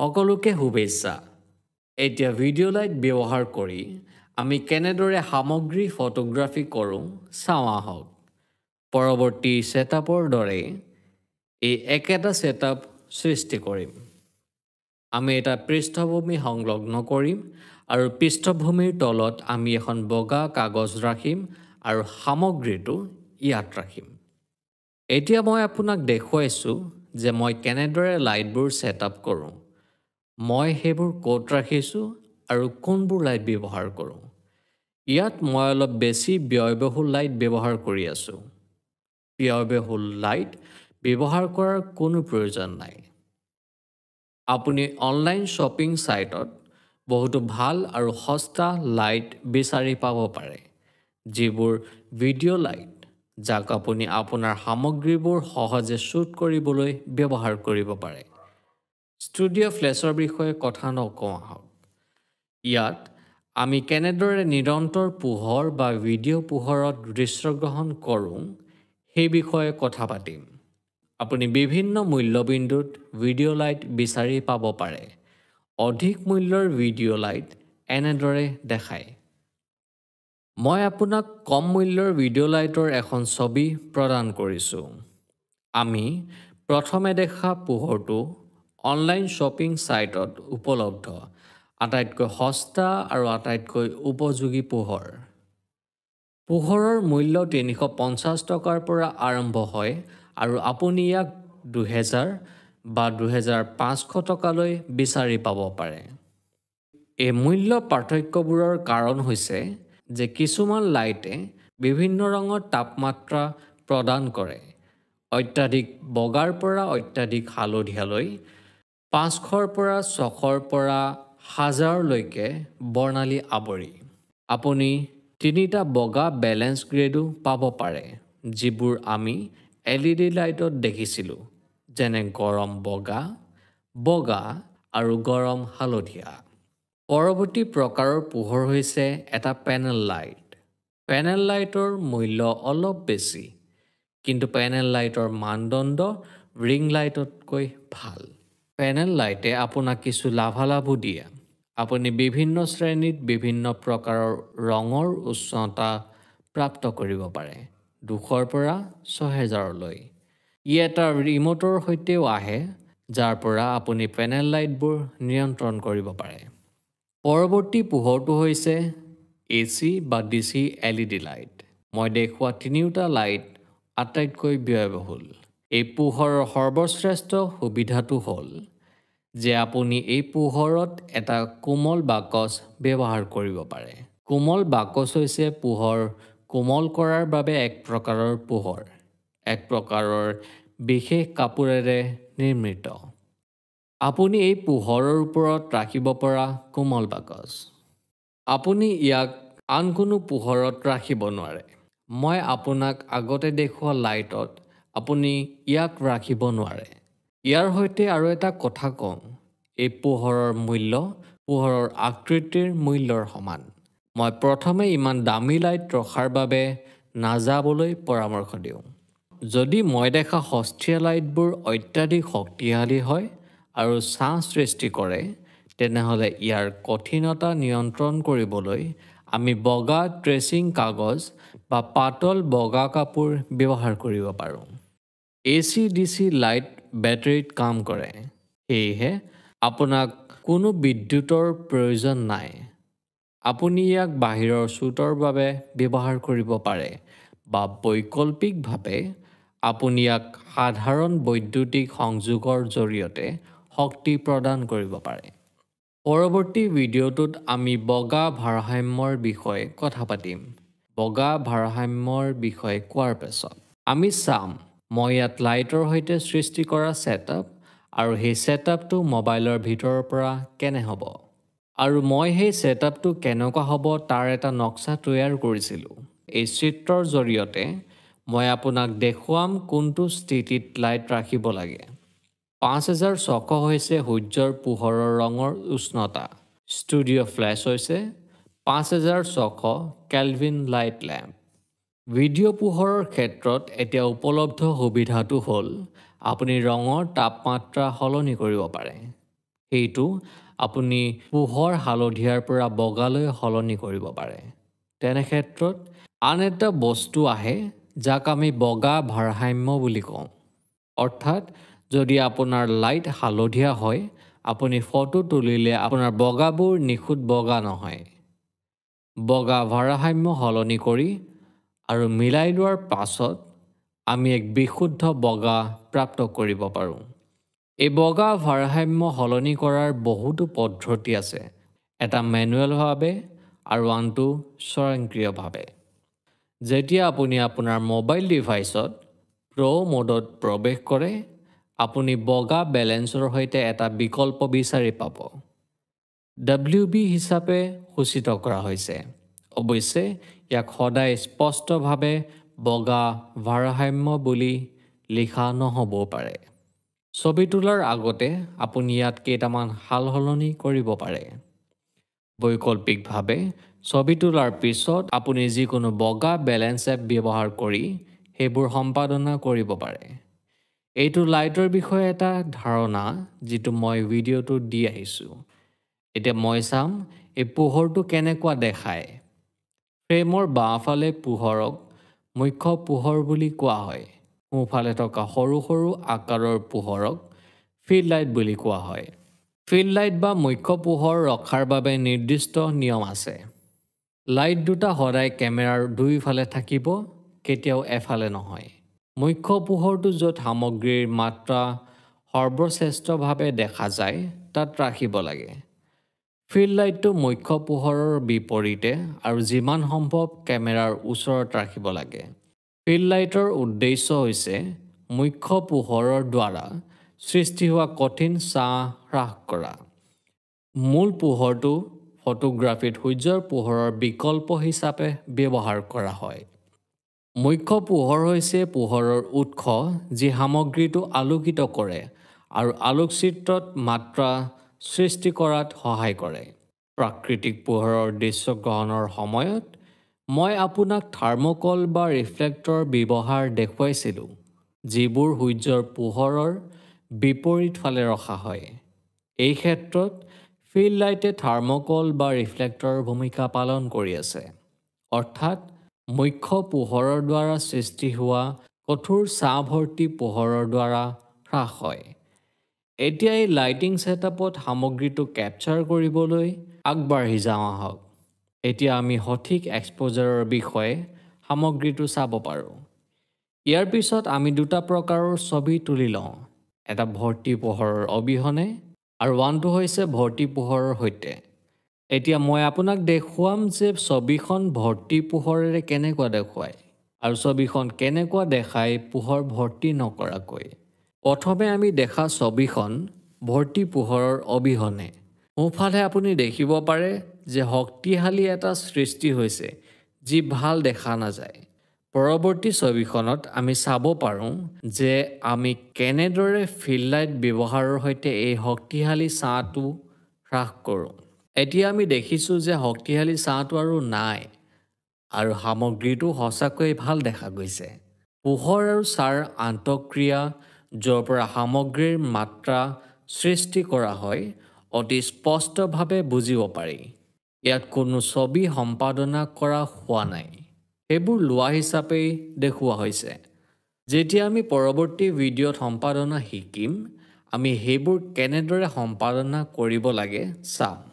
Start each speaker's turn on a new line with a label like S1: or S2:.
S1: সকলোকে শুভেচ্ছা। এতিয়া ভিডিঅ' লাইট ব্যৱহাৰ কৰি আমি কেনেদৰে সামগ্ৰী ফটোগ্ৰাফী কৰোঁ চাওঁ আহক। পৰৱৰ্তী ছেটআপৰ দৰে এই একেটা ছেটআপ সৃষ্টি কৰিম। আমি এটা পৃষ্ঠভূমি সংলগ্ন কৰিম আৰু পৃষ্ঠভূমিৰ তলত আমি এখন বগা কাগজ ৰাখিম আৰু সামগ্ৰীটো ইয়াত ৰাখিম। এতিয়া মই আপোনাক দেখুৱাইছোঁ যে মই কেনেদৰে লাইটবোৰ ছেটআপ কৰোঁ। মই সেইবোৰ ক'ত ৰাখিছোঁ আৰু কোনবোৰ লাইট ব্যৱহাৰ কৰোঁ। ইয়াত মই অলপ বেছি ব্যয়বহুল লাইট ব্যৱহাৰ কৰি আছোঁ। ব্যয়বহুল লাইট ব্যৱহাৰ কৰাৰ কোনো প্ৰয়োজন নাই। আপুনি অনলাইন শ্বপিং ছাইটত বহুতো ভাল আৰু সস্তা লাইট বিচাৰি পাব পাৰে, যিবোৰ ভিডিঅ' লাইট যাক আপুনি আপোনাৰ সামগ্ৰীবোৰ সহজে শ্বুট কৰিবলৈ ব্যৱহাৰ কৰিব পাৰে। ষ্টুডিঅ' ফ্লেছৰ বিষয়ে কথা নকওঁ আহক। ইয়াত আমি কেনেদৰে নিৰন্তৰ পোহৰ বা ভিডিঅ' পোহৰত দৃশ্যগ্ৰহণ কৰোঁ সেই বিষয়ে কথা পাতিম। আপুনি বিভিন্ন মূল্যবিন্দুত ভিডিঅ' লাইট বিচাৰি পাব পাৰে। অধিক মূল্যৰ ভিডিঅ' লাইট এনেদৰে দেখায়। মই আপোনাক কম মূল্যৰ ভিডিঅ' লাইটৰ এখন ছবি প্ৰদান কৰিছোঁ। আমি প্ৰথমে দেখা পোহৰটো অনলাইন শ্বপিং ছাইটত উপলব্ধ আটাইতকৈ সস্তা আৰু আটাইতকৈ উপযোগী পোহৰ। পোহৰৰ মূল্য ৩৫০ টকাৰ পৰা আৰম্ভ হয় আৰু আপুনি ইয়াক ২০০০ বা ২৫০০ টকালৈ বিচাৰি পাব পাৰে। এই মূল্য পাৰ্থক্যবোৰৰ কাৰণ হৈছে যে কিছুমান লাইটে বিভিন্ন ৰঙৰ তাপমাত্ৰা প্ৰদান কৰে, অত্যাধিক বগাৰ পৰা অত্যাধিক হালধীয়ালৈ, ৫০০ৰ পৰা ৬০০ৰ পৰা ১০০০লৈকে বৰ্ণালী আৱৰি। আপুনি ৩টা বগা বেলেন্স গ্ৰেডো পাব পাৰে, যিবোৰ আমি LED লাইটত দেখিছিলোঁ, যেনে গৰম বগা, বগা আৰু গৰম হালধীয়া। পৰৱৰ্তী প্ৰকাৰৰ পোহৰ হৈছে এটা পেনেল লাইট। পেনেল লাইটৰ মূল্য অলপ বেছি, কিন্তু পেনেল লাইটৰ মানদণ্ড ৰিং লাইটতকৈ ভাল। পেনেল লাইটে আপোনাক কিছু লাভালাভো দিয়ে। আপুনি বিভিন্ন শ্ৰেণীত বিভিন্ন প্ৰকাৰৰ ৰঙৰ উষ্ণতা প্ৰাপ্ত কৰিব পাৰে, ২০০ৰ পৰা ৬০০০লৈ। ই এটা ৰিম'টৰ সৈতেও আহে, যাৰ পৰা আপুনি পেনেল লাইটবোৰ নিয়ন্ত্ৰণ কৰিব পাৰে। পৰৱৰ্তী পোহৰটো হৈছে AC বা DC LED লাইট। মই দেখুওৱা তিনিওটা লাইট আটাইতকৈ ব্যয়বহুল। এই পোহৰৰ সৰ্বশ্ৰেষ্ঠ সুবিধাটো হ'ল যে আপুনি এই পোহৰত এটা কোমল বাকচ ব্যৱহাৰ কৰিব পাৰে। কোমল বাকচ হৈছে পোহৰ কোমল কৰাৰ বাবে এক প্ৰকাৰৰ পোহৰ, এক প্ৰকাৰৰ বিশেষ কাপোৰেৰে নিৰ্মিত। আপুনি এই পোহৰৰ ওপৰত ৰাখিব পৰা কোমল বাকচ। আপুনি ইয়াক আন কোনো পোহৰত ৰাখিব নোৱাৰে। মই আপোনাক আগতে দেখুওৱা লাইটত আপুনি ইয়াক ৰাখিব নোৱাৰে। ইয়াৰ সৈতে আৰু এটা কথা কওঁ, এই পোহৰৰ মূল্য পোহৰৰ আকৃতিৰ মূল্যৰ সমান। মই প্ৰথমে ইমান দামী লাইট ৰখাৰ বাবে নাযাবলৈ পৰামৰ্শ দিওঁ। যদি মই দেখা সস্তীয়া লাইটবোৰ অত্যাধিক শক্তিশালী হয় আৰু ছাঁ সৃষ্টি কৰে, তেনেহ'লে ইয়াৰ কঠিনতা নিয়ন্ত্ৰণ কৰিবলৈ আমি বগা ট্ৰেচিং কাগজ বা পাতল বগা কাপোৰ ব্যৱহাৰ কৰিব পাৰোঁ। AC DC লাইট বেটাৰীত কাম কৰে, সেয়েহে আপোনাক কোনো বিদ্যুতৰ প্ৰয়োজন নাই। আপুনি ইয়াক বাহিৰৰ শ্বুটৰ বাবে ব্যৱহাৰ কৰিব পাৰে বা বৈকল্পিকভাৱে আপুনি ইয়াক সাধাৰণ বৈদ্যুতিক সংযোগৰ জৰিয়তে শক্তি প্ৰদান কৰিব পাৰে। পৰৱৰ্তী ভিডিঅ'টোত আমি বগা ভাৰসাম্যৰ বিষয়ে কথা পাতিম। বগা ভাৰসাম্যৰ বিষয়ে কোৱাৰ পিছত আমি চাম মই ইয়াত লাইটৰ সৈতে সৃষ্টি কৰা ছেটআপ আৰু সেই ছেটআপটো মোবাইলৰ ভিতৰৰ পৰা কেনে হ'ব। আৰু মই সেই ছেটআপটো কেনেকুৱা হ'ব তাৰ এটা নক্সা তৈয়াৰ কৰিছিলোঁ। এই চিত্ৰৰ জৰিয়তে মই আপোনাক দেখুৱাম কোনটো স্থিতিত লাইট ৰাখিব লাগে। ৫৬০০ হৈছে সূৰ্যৰ পোহৰৰ ৰঙৰ উষ্ণতা। ষ্টুডিঅ' ফ্লেছ হৈছে ৫৬০০ কেলভিন লাইট লেম্প। ভিডিঅ' পোহৰৰ ক্ষেত্ৰত এতিয়া উপলব্ধ সুবিধাটো হ'ল আপুনি ৰঙৰ তাপমাত্ৰা সলনি কৰিব পাৰে। সেইটো আপুনি পোহৰ হালধীয়াৰ পৰা বগালৈ সলনি কৰিব পাৰে। তেনে ক্ষেত্ৰত আন এটা বস্তু আহে যাক আমি বগা ভাৰসাম্য বুলি কওঁ। অৰ্থাৎ যদি আপোনাৰ লাইট হালধীয়া হয়, আপুনি ফটো তুলিলে আপোনাৰ বগাবোৰ নিখুঁত বগা নহয়। বগা ভাৰসাম্য সলনি কৰি আৰু মিলাই লোৱাৰ পাছত আমি এক বিশুদ্ধ বগা প্ৰাপ্ত কৰিব পাৰোঁ। এই বগা ভাৰসাম্য সলনি কৰাৰ বহুতো পদ্ধতি আছে। এটা মেনুৱেলভাৱে আৰু আনটো স্বয়ংক্ৰিয়ভাৱে। যেতিয়া আপুনি আপোনাৰ মোবাইল ডিভাইচত প্ৰ' মোডত প্ৰৱেশ কৰে, আপুনি বগা বেলেন্সৰ সৈতে এটা বিকল্প বিচাৰি পাব। WB হিচাপে সূচিত কৰা হৈছে। অৱশ্যে ইয়াক সদায় স্পষ্টভাৱে বগা ভাৰসাম্য বুলি লিখা নহ'বও পাৰে। ছবি তোলাৰ আগতে আপুনি ইয়াত কেইটামান সালসলনি কৰিব পাৰে। বৈকল্পিকভাৱে ছবি তোলাৰ পিছত আপুনি যিকোনো বগা বেলেন্স এপ ব্যৱহাৰ কৰি সেইবোৰ সম্পাদনা কৰিব পাৰে। এইটো লাইটৰ বিষয়ে এটা ধাৰণা যিটো মই ভিডিঅ'টোত দি আহিছোঁ। এতিয়া মই চাম এই পোহৰটো কেনেকুৱা দেখায়। ফ্ৰেমৰ বাওঁফালে পোহৰক মুখ্য পোহৰ বুলি কোৱা হয়। সোঁফালে থকা সৰু সৰু আকাৰৰ পোহৰক ফিল্ড লাইট বুলি কোৱা হয়। ফিল্ড লাইট বা মুখ্য পোহৰ ৰখাৰ বাবে নিৰ্দিষ্ট নিয়ম আছে। লাইট দুটা সদায় কেমেৰাৰ দুয়োফালে থাকিব, কেতিয়াও এফালে নহয়। মুখ্য পোহৰটো য'ত সামগ্ৰীৰ মাত্ৰা সৰ্বশ্ৰেষ্ঠভাৱে দেখা যায় তাত ৰাখিব লাগে। ফিল্ড লাইটটো মুখ্য পোহৰৰ বিপৰীতে আৰু যিমান সম্ভৱ কেমেৰাৰ ওচৰত ৰাখিব লাগে। ফিল্ড লাইটৰ উদ্দেশ্য হৈছে মুখ্য পোহৰৰ দ্বাৰা সৃষ্টি হোৱা কঠিন ছাঁ হ্ৰাস কৰা। মূল পোহৰটো ফটোগ্ৰাফীত সূৰ্যৰ পোহৰৰ বিকল্প হিচাপে ব্যৱহাৰ কৰা হয়। মুখ্য পোহৰ হৈছে পোহৰৰ উৎস যি সামগ্ৰীটো আলোকিত কৰে আৰু আলোকচিত্ৰত মাত্ৰা সৃষ্টি কৰাত সহায় কৰে। প্ৰাকৃতিক পোহৰৰ দৃশ্যগ্ৰহণৰ সময়ত মই আপোনাক থাৰ্মোকল বা ৰিফ্লেক্টৰ ব্যৱহাৰ দেখুৱাইছিলোঁ, যিবোৰ সূৰ্যৰ পোহৰৰ বিপৰীত ফালে ৰখা হয়। এই ক্ষেত্ৰত ফিল্ড লাইটে থাৰ্মোকল বা ৰিফ্লেক্টৰৰ ভূমিকা পালন কৰি আছে। অৰ্থাৎ মুখ্য পোহৰৰ দ্বাৰা সৃষ্টি হোৱা কঠোৰ ছাঁ-ভৰ্তি পোহৰৰ দ্বাৰা হ্ৰাস হয়। এতিয়া এই লাইটিং ছেটআপত সামগ্ৰীটো কেপচাৰ কৰিবলৈ আগবাঢ়ি যাওঁ আহক। এতিয়া আমি সঠিক এক্সপ'জাৰৰ বিষয়ে সামগ্ৰীটো চাব পাৰোঁ। ইয়াৰ পিছত আমি দুটা প্ৰকাৰৰ ছবি তুলি লওঁ, এটা ভৰ্তি পোহৰৰ অবিহনে আৰু আনটো হৈছে ভৰ্তি পোহৰৰ সৈতে। এতিয়া মই আপোনাক দেখুৱাম যে ছবিখন ভৰ্তি পোহৰেৰে কেনেকুৱা দেখুৱায় আৰু ছবিখন কেনেকুৱা দেখায় পোহৰ ভৰ্তি নকৰাকৈ। প্ৰথমে আমি দেখা ছবিখন ভৰ্তি পোহৰৰ অবিহনে। সোঁফালে আপুনি দেখিব পাৰে যে শক্তিশালী এটা সৃষ্টি হৈছে যি ভাল দেখা নাযায়। পৰৱৰ্তী ছবিখনত আমি চাব পাৰোঁ যে আমি কেনেদৰে ফিল্ড লাইট ব্যৱহাৰৰ সৈতে এই শক্তিশালী ছাঁটো হ্ৰাস কৰোঁ। এতিয়া আমি দেখিছোঁ যে শক্তিশালী ছাঁটো আৰু নাই আৰু সামগ্ৰীটো সঁচাকৈয়ে ভাল দেখা গৈছে। পোহৰ আৰু ছাঁৰ আন্তঃক্ৰিয়া য'ৰ পৰা সামগ্ৰীৰ মাত্ৰা সৃষ্টি কৰা হয় অতি স্পষ্টভাৱে বুজিব পাৰি। ইয়াত কোনো ছবি সম্পাদনা কৰা হোৱা নাই, সেইবোৰ লোৱা হিচাপেই দেখুওৱা হৈছে। যেতিয়া আমি পৰৱৰ্তী ভিডিঅ'ত সম্পাদনা শিকিম, আমি সেইবোৰ কেনেদৰে সম্পাদনা কৰিব লাগে চাম।